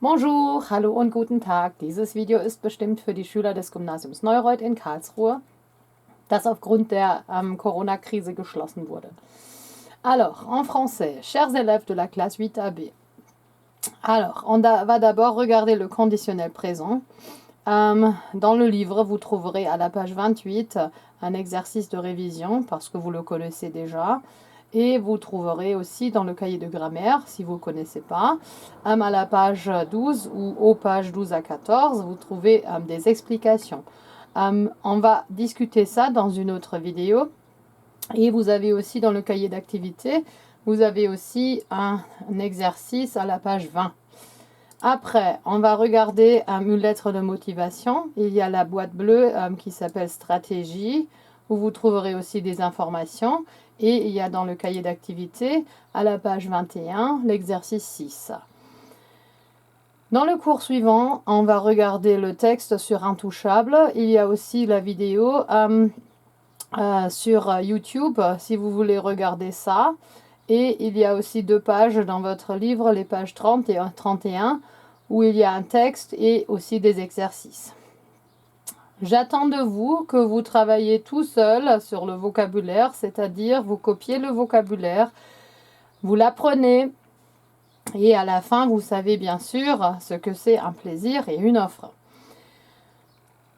Bonjour, hallo und guten Tag. Dieses Video ist bestimmt für die Schüler des Gymnasiums Neureuth in Karlsruhe, das aufgrund der Corona-Krise geschlossen wurde. Alors, en français, chers élèves de la classe 8AB. Alors, on va d'abord regarder le conditionnel présent. Dans le livre, vous trouverez à la page 28 un exercice de révision parce que vous le connaissez déjà. Et vous trouverez aussi dans le cahier de grammaire, si vous ne connaissez pas, à la page 12 ou aux pages 12 à 14, vous trouvez des explications. On va discuter ça dans une autre vidéo. Et vous avez aussi dans le cahier d'activité, vous avez aussi un exercice à la page 20. Après, on va regarder une lettre de motivation. Il y a la boîte bleue qui s'appelle Stratégie, où vous trouverez aussi des informations. Et il y a dans le cahier d'activité, à la page 21, l'exercice 6. Dans le cours suivant, on va regarder le texte sur Intouchable. Il y a aussi la vidéo sur YouTube, si vous voulez regarder ça. Et il y a aussi 2 pages dans votre livre, les pages 30 et 31, où il y a un texte et aussi des exercices. J'attends de vous que vous travaillez tout seul sur le vocabulaire, c'est-à-dire vous copiez le vocabulaire, vous l'apprenez et à la fin, vous savez bien sûr ce que c'est un plaisir et une offre.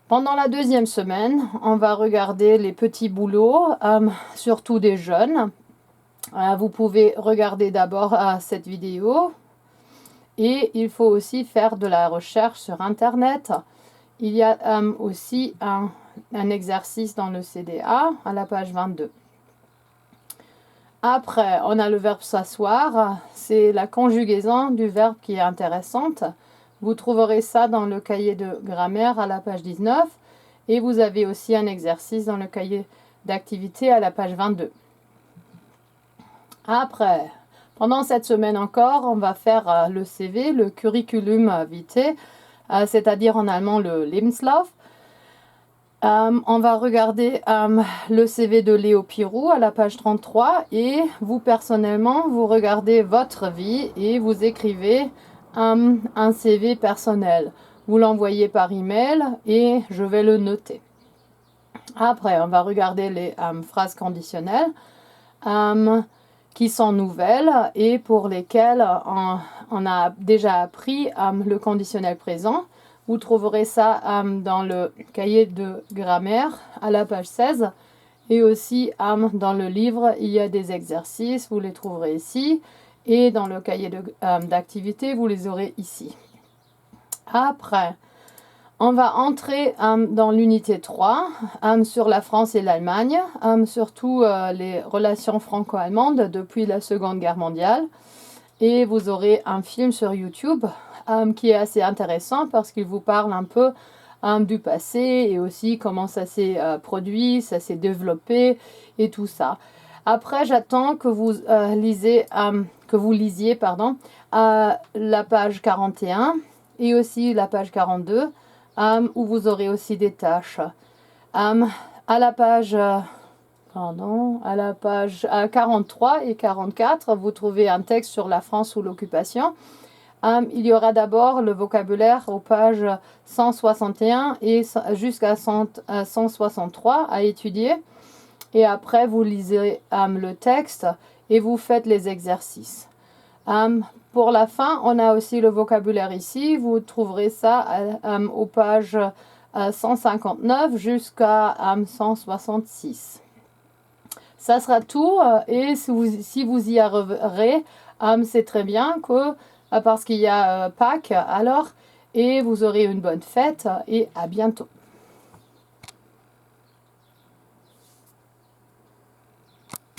Pendant la 2e semaine, on va regarder les petits boulots, surtout des jeunes. Vous pouvez regarder d'abord cette vidéo et il faut aussi faire de la recherche sur Internet. Il y a aussi un exercice dans le CDA à la page 22. Après, on a le verbe s'asseoir. C'est la conjugaison du verbe qui est intéressante. Vous trouverez ça dans le cahier de grammaire à la page 19. Et vous avez aussi un exercice dans le cahier d'activité à la page 22. Après, pendant cette semaine encore, on va faire le CV, le curriculum vitae, c'est-à-dire en allemand le Lebenslauf. On va regarder le CV de Léo Pirou à la page 33 et vous personnellement, vous regardez votre vie et vous écrivez un CV personnel. Vous l'envoyez par email et je vais le noter. Après, on va regarder les phrases conditionnelles qui sont nouvelles et pour lesquelles on a déjà appris le conditionnel présent. Vous trouverez ça dans le cahier de grammaire à la page 16 et aussi dans le livre, il y a des exercices, vous les trouverez ici et dans le cahier d'activité, vous les aurez ici. Après, on va entrer dans l'unité 3 sur la France et l'Allemagne, surtout les relations franco-allemandes depuis la Seconde Guerre mondiale. Et vous aurez un film sur YouTube qui est assez intéressant parce qu'il vous parle un peu du passé et aussi comment ça s'est produit, ça s'est développé et tout ça. Après, j'attends que vous lisiez la page 41 et aussi la page 42 où vous aurez aussi des tâches. À la page 43 et 44, vous trouvez un texte sur la France sous l'occupation. Il y aura d'abord le vocabulaire aux pages 161 et jusqu'à 163 à étudier. Et après, vous lisez le texte et vous faites les exercices. Pour la fin, on a aussi le vocabulaire ici. Vous trouverez ça aux pages 159 jusqu'à 166. Ça sera tout et si vous y arriverez, c'est très bien parce qu'il y a Pâques alors et vous aurez une bonne fête et à bientôt.